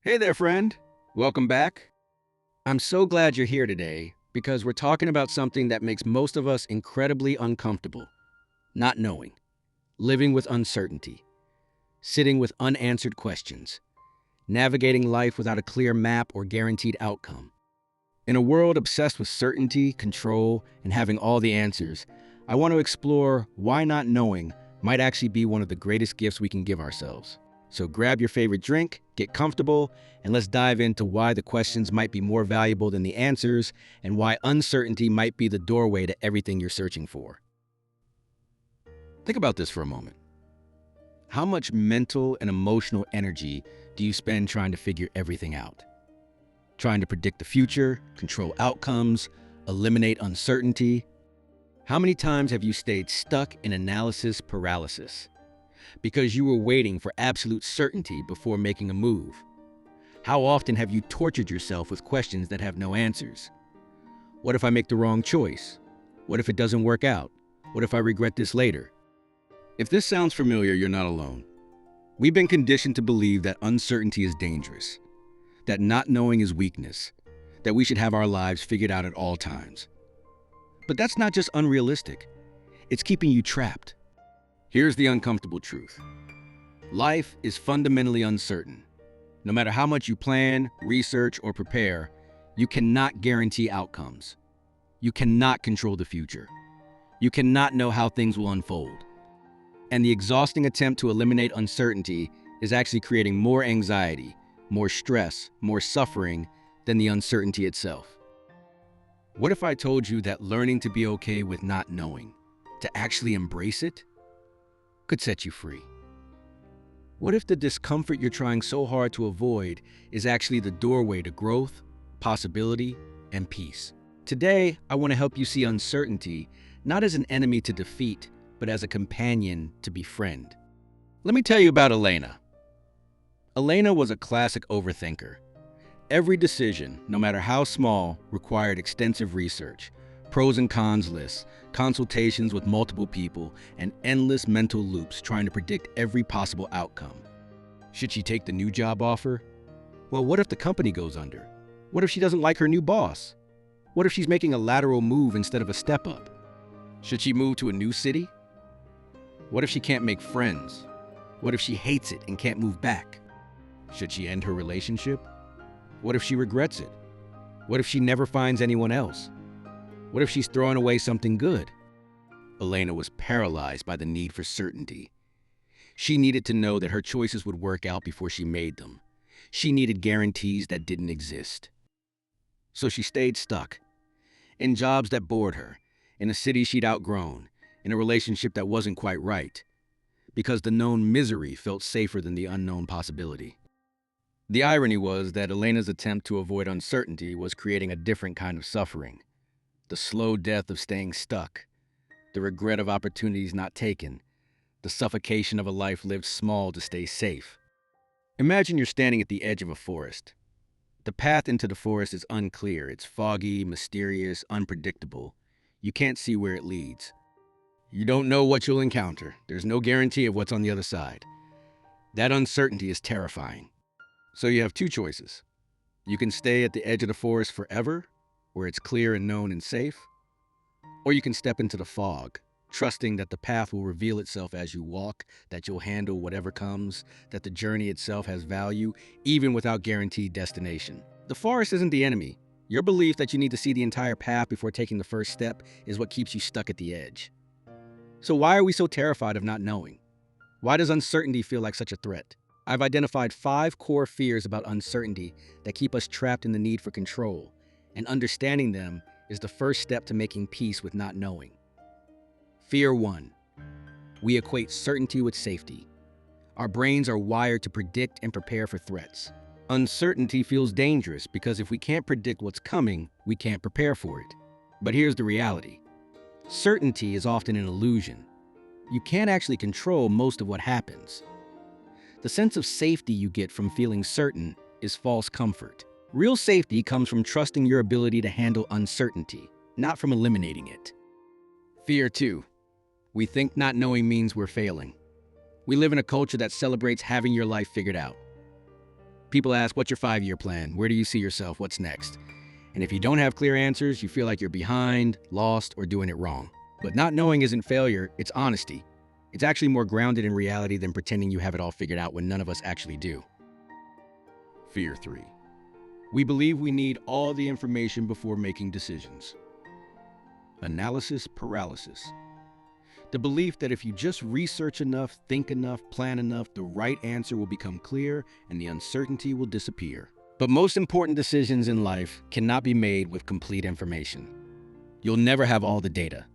Hey there, friend. Welcome back. I'm so glad you're here today because we're talking about something that makes most of us incredibly uncomfortable: not knowing, living with uncertainty, sitting with unanswered questions, navigating life without a clear map or guaranteed outcome. In a world obsessed with certainty, control, and having all the answers, I want to explore why not knowing might actually be one of the greatest gifts we can give ourselves. So grab your favorite drink, get comfortable, and let's dive into why the questions might be more valuable than the answers and why uncertainty might be the doorway to everything you're searching for. Think about this for a moment. How much mental and emotional energy do you spend trying to figure everything out? Trying to predict the future, control outcomes, eliminate uncertainty? How many times have you stayed stuck in analysis paralysis because you were waiting for absolute certainty before making a move? How often have you tortured yourself with questions that have no answers? What if I make the wrong choice? What if it doesn't work out? What if I regret this later? If this sounds familiar, you're not alone. We've been conditioned to believe that uncertainty is dangerous, that not knowing is weakness, that we should have our lives figured out at all times. But that's not just unrealistic. It's keeping you trapped. Here's the uncomfortable truth. Life is fundamentally uncertain. No matter how much you plan, research, or prepare, you cannot guarantee outcomes. You cannot control the future. You cannot know how things will unfold. And the exhausting attempt to eliminate uncertainty is actually creating more anxiety, more stress, more suffering than the uncertainty itself. What if I told you that learning to be okay with not knowing, to actually embrace it, could set you free? What if the discomfort you're trying so hard to avoid is actually the doorway to growth, possibility, and peace? Today, I want to help you see uncertainty not as an enemy to defeat, but as a companion to befriend. Let me tell you about Elena. Elena was a classic overthinker. Every decision, no matter how small, required extensive research, pros and cons lists, consultations with multiple people, and endless mental loops trying to predict every possible outcome. Should she take the new job offer? Well, what if the company goes under? What if she doesn't like her new boss? What if she's making a lateral move instead of a step up? Should she move to a new city? What if she can't make friends? What if she hates it and can't move back? Should she end her relationship? What if she regrets it? What if she never finds anyone else? What if she's throwing away something good? Elena was paralyzed by the need for certainty. She needed to know that her choices would work out before she made them. She needed guarantees that didn't exist. So she stayed stuck, in jobs that bored her, in a city she'd outgrown, in a relationship that wasn't quite right, because the known misery felt safer than the unknown possibility. The irony was that Elena's attempt to avoid uncertainty was creating a different kind of suffering: the slow death of staying stuck, the regret of opportunities not taken, the suffocation of a life lived small to stay safe. Imagine you're standing at the edge of a forest. The path into the forest is unclear. It's foggy, mysterious, unpredictable. You can't see where it leads. You don't know what you'll encounter. There's no guarantee of what's on the other side. That uncertainty is terrifying. So you have two choices. You can stay at the edge of the forest forever, where it's clear and known and safe, or you can step into the fog, trusting that the path will reveal itself as you walk, that you'll handle whatever comes, that the journey itself has value, even without guaranteed destination. The forest isn't the enemy. Your belief that you need to see the entire path before taking the first step is what keeps you stuck at the edge. So why are we so terrified of not knowing? Why does uncertainty feel like such a threat? I've identified 5 core fears about uncertainty that keep us trapped in the need for control, and understanding them is the first step to making peace with not knowing. Fear 1. We equate certainty with safety. Our brains are wired to predict and prepare for threats. Uncertainty feels dangerous because if we can't predict what's coming, we can't prepare for it. But here's the reality. Certainty is often an illusion. You can't actually control most of what happens. The sense of safety you get from feeling certain is false comfort. Real safety comes from trusting your ability to handle uncertainty, not from eliminating it. Fear 2. We think not knowing means we're failing. We live in a culture that celebrates having your life figured out. People ask, what's your 5-year plan? Where do you see yourself? What's next? And if you don't have clear answers, you feel like you're behind, lost, or doing it wrong. But not knowing isn't failure, it's honesty. It's actually more grounded in reality than pretending you have it all figured out when none of us actually do. Fear 3. We believe we need all the information before making decisions. Analysis paralysis. The belief that if you just research enough, think enough, plan enough, the right answer will become clear and the uncertainty will disappear. But most important decisions in life cannot be made with complete information. You'll never have all the data.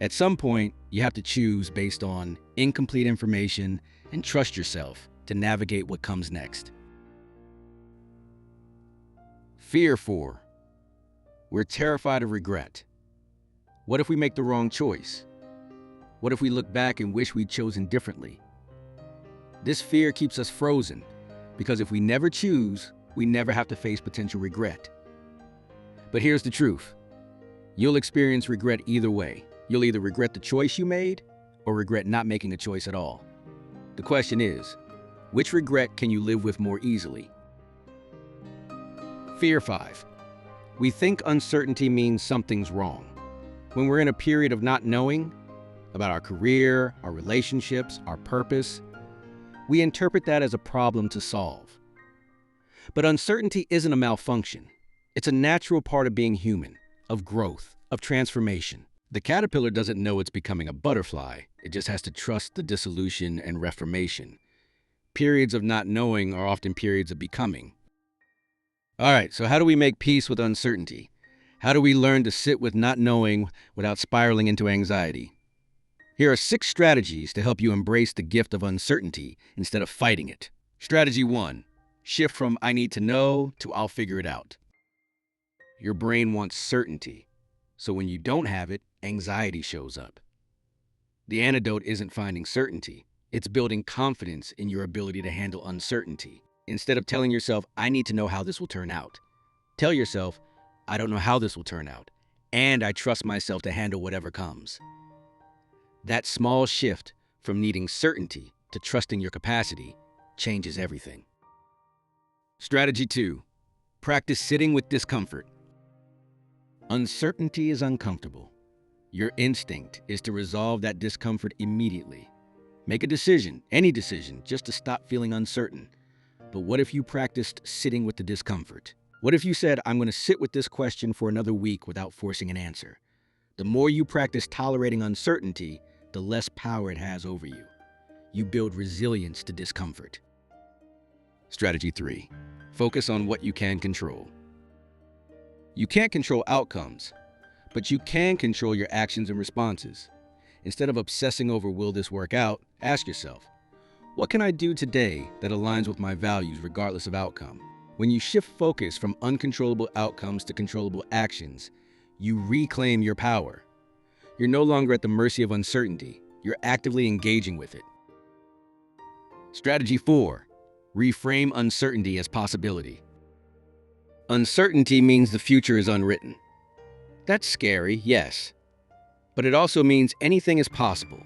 At some point, you have to choose based on incomplete information and trust yourself to navigate what comes next. Fear 4. We're terrified of regret. What if we make the wrong choice? What if we look back and wish we'd chosen differently? This fear keeps us frozen because if we never choose, we never have to face potential regret. But here's the truth. You'll experience regret either way. You'll either regret the choice you made or regret not making a choice at all. The question is, which regret can you live with more easily? Fear 5. We think uncertainty means something's wrong. When we're in a period of not knowing about our career, our relationships, our purpose, we interpret that as a problem to solve. But uncertainty isn't a malfunction. It's a natural part of being human, of growth, of transformation. The caterpillar doesn't know it's becoming a butterfly. It just has to trust the dissolution and reformation. Periods of not knowing are often periods of becoming. All right, so how do we make peace with uncertainty? How do we learn to sit with not knowing without spiraling into anxiety? Here are 6 strategies to help you embrace the gift of uncertainty instead of fighting it. Strategy 1. Shift from I need to know to I'll figure it out. Your brain wants certainty. So when you don't have it, anxiety shows up. The antidote isn't finding certainty. It's building confidence in your ability to handle uncertainty. Instead of telling yourself, I need to know how this will turn out, tell yourself, I don't know how this will turn out, and I trust myself to handle whatever comes. That small shift from needing certainty to trusting your capacity changes everything. Strategy 2. Practice sitting with discomfort. Uncertainty is uncomfortable. Your instinct is to resolve that discomfort immediately. Make a decision, any decision, just to stop feeling uncertain. But what if you practiced sitting with the discomfort? What if you said, I'm going to sit with this question for another week without forcing an answer? The more you practice tolerating uncertainty, the less power it has over you. You build resilience to discomfort. Strategy 3. Focus on what you can control. You can't control outcomes, but you can control your actions and responses. Instead of obsessing over will this work out, ask yourself, what can I do today that aligns with my values regardless of outcome? When you shift focus from uncontrollable outcomes to controllable actions, you reclaim your power. You're no longer at the mercy of uncertainty. You're actively engaging with it. Strategy 4. Reframe uncertainty as possibility. Uncertainty means the future is unwritten. That's scary, yes. But it also means anything is possible.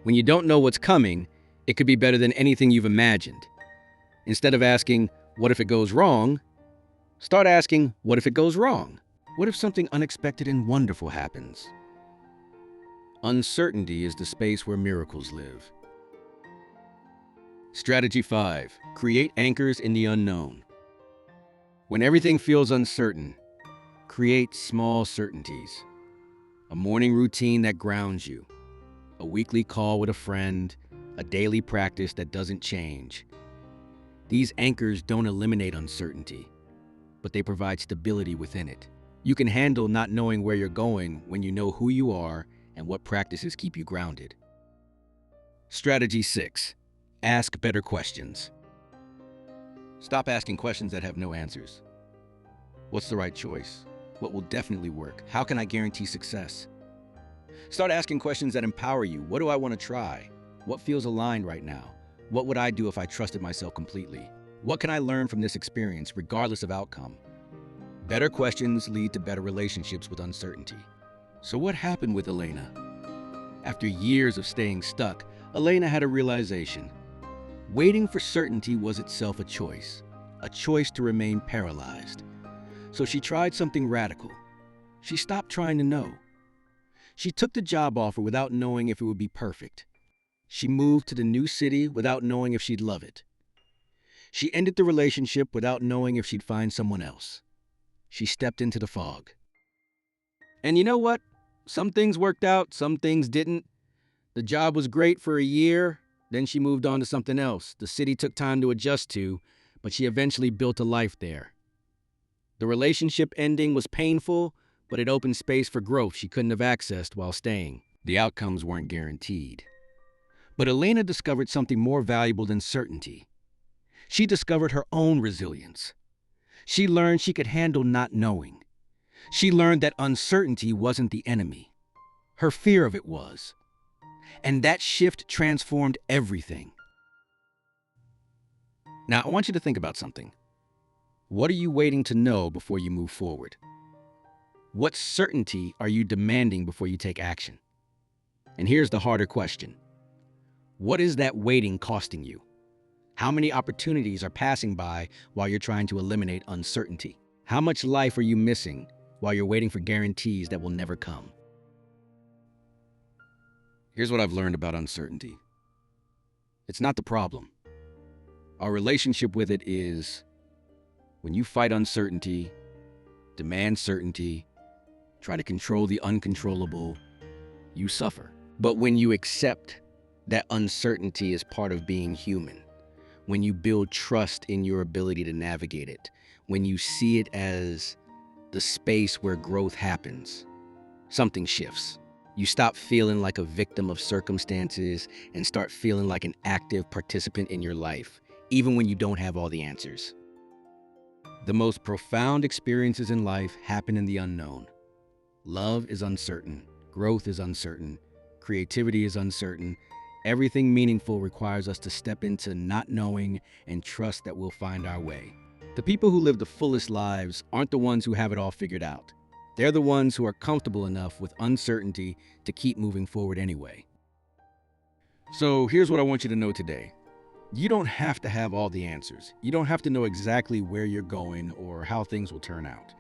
When you don't know what's coming, it could be better than anything you've imagined. Instead of asking, what if it goes wrong? Start asking, what if it goes wrong? What if something unexpected and wonderful happens? Uncertainty is the space where miracles live. Strategy 5. Create anchors in the unknown. When everything feels uncertain, create small certainties. A morning routine that grounds you. A weekly call with a friend. A daily practice that doesn't change. These anchors don't eliminate uncertainty, but they provide stability within it. You can handle not knowing where you're going when you know who you are and what practices keep you grounded. Strategy 6. Ask better questions. Stop asking questions that have no answers. What's the right choice? What will definitely work? How can I guarantee success? Start asking questions that empower you. What do I want to try? What feels aligned right now? What would I do if I trusted myself completely? What can I learn from this experience, regardless of outcome? Better questions lead to better relationships with uncertainty. So what happened with Elena? After years of staying stuck, Elena had a realization. Waiting for certainty was itself a choice to remain paralyzed. So she tried something radical. She stopped trying to know. She took the job offer without knowing if it would be perfect. She moved to the new city without knowing if she'd love it. She ended the relationship without knowing if she'd find someone else. She stepped into the fog. And you know what? Some things worked out, some things didn't. The job was great for a year, then she moved on to something else. The city took time to adjust to, but she eventually built a life there. The relationship ending was painful, but it opened space for growth she couldn't have accessed while staying. The outcomes weren't guaranteed. But Elena discovered something more valuable than certainty. She discovered her own resilience. She learned she could handle not knowing. She learned that uncertainty wasn't the enemy. Her fear of it was. And that shift transformed everything. Now, I want you to think about something. What are you waiting to know before you move forward? What certainty are you demanding before you take action? And here's the harder question. What is that waiting costing you? How many opportunities are passing by while you're trying to eliminate uncertainty? How much life are you missing while you're waiting for guarantees that will never come? Here's what I've learned about uncertainty. It's not the problem. Our relationship with it is when you fight uncertainty, demand certainty, try to control the uncontrollable, you suffer. But when you accept that uncertainty is part of being human, when you build trust in your ability to navigate it, when you see it as the space where growth happens, something shifts. You stop feeling like a victim of circumstances and start feeling like an active participant in your life, even when you don't have all the answers. The most profound experiences in life happen in the unknown. Love is uncertain. Growth is uncertain. Creativity is uncertain. Everything meaningful requires us to step into not knowing and trust that we'll find our way. The people who live the fullest lives aren't the ones who have it all figured out. They're the ones who are comfortable enough with uncertainty to keep moving forward anyway. So here's what I want you to know today. You don't have to have all the answers. You don't have to know exactly where you're going or how things will turn out.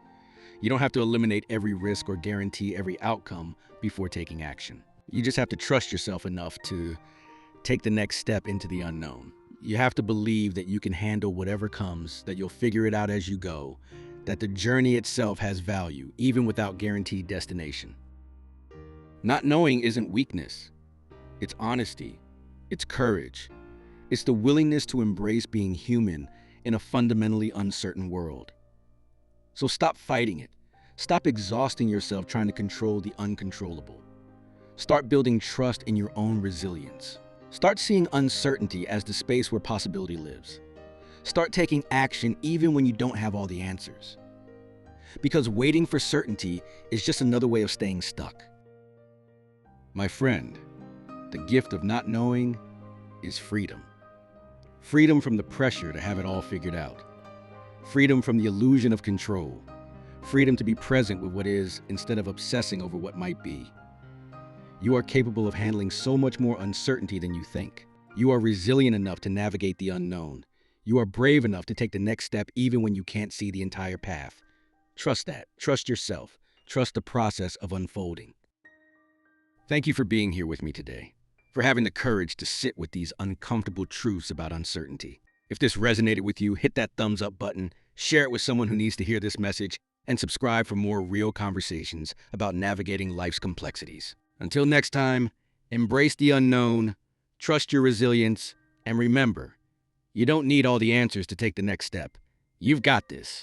You don't have to eliminate every risk or guarantee every outcome before taking action. You just have to trust yourself enough to take the next step into the unknown. You have to believe that you can handle whatever comes, that you'll figure it out as you go, that the journey itself has value, even without guaranteed destination. Not knowing isn't weakness. It's honesty. It's courage. It's the willingness to embrace being human in a fundamentally uncertain world. So stop fighting it. Stop exhausting yourself trying to control the uncontrollable. Start building trust in your own resilience. Start seeing uncertainty as the space where possibility lives. Start taking action even when you don't have all the answers. Because waiting for certainty is just another way of staying stuck. My friend, the gift of not knowing is freedom. Freedom from the pressure to have it all figured out. Freedom from the illusion of control. Freedom to be present with what is instead of obsessing over what might be. You are capable of handling so much more uncertainty than you think. You are resilient enough to navigate the unknown. You are brave enough to take the next step even when you can't see the entire path. Trust that. Trust yourself. Trust the process of unfolding. Thank you for being here with me today, for having the courage to sit with these uncomfortable truths about uncertainty. If this resonated with you, hit that thumbs up button, share it with someone who needs to hear this message, and subscribe for more real conversations about navigating life's complexities. Until next time, embrace the unknown, trust your resilience, and remember, you don't need all the answers to take the next step. You've got this.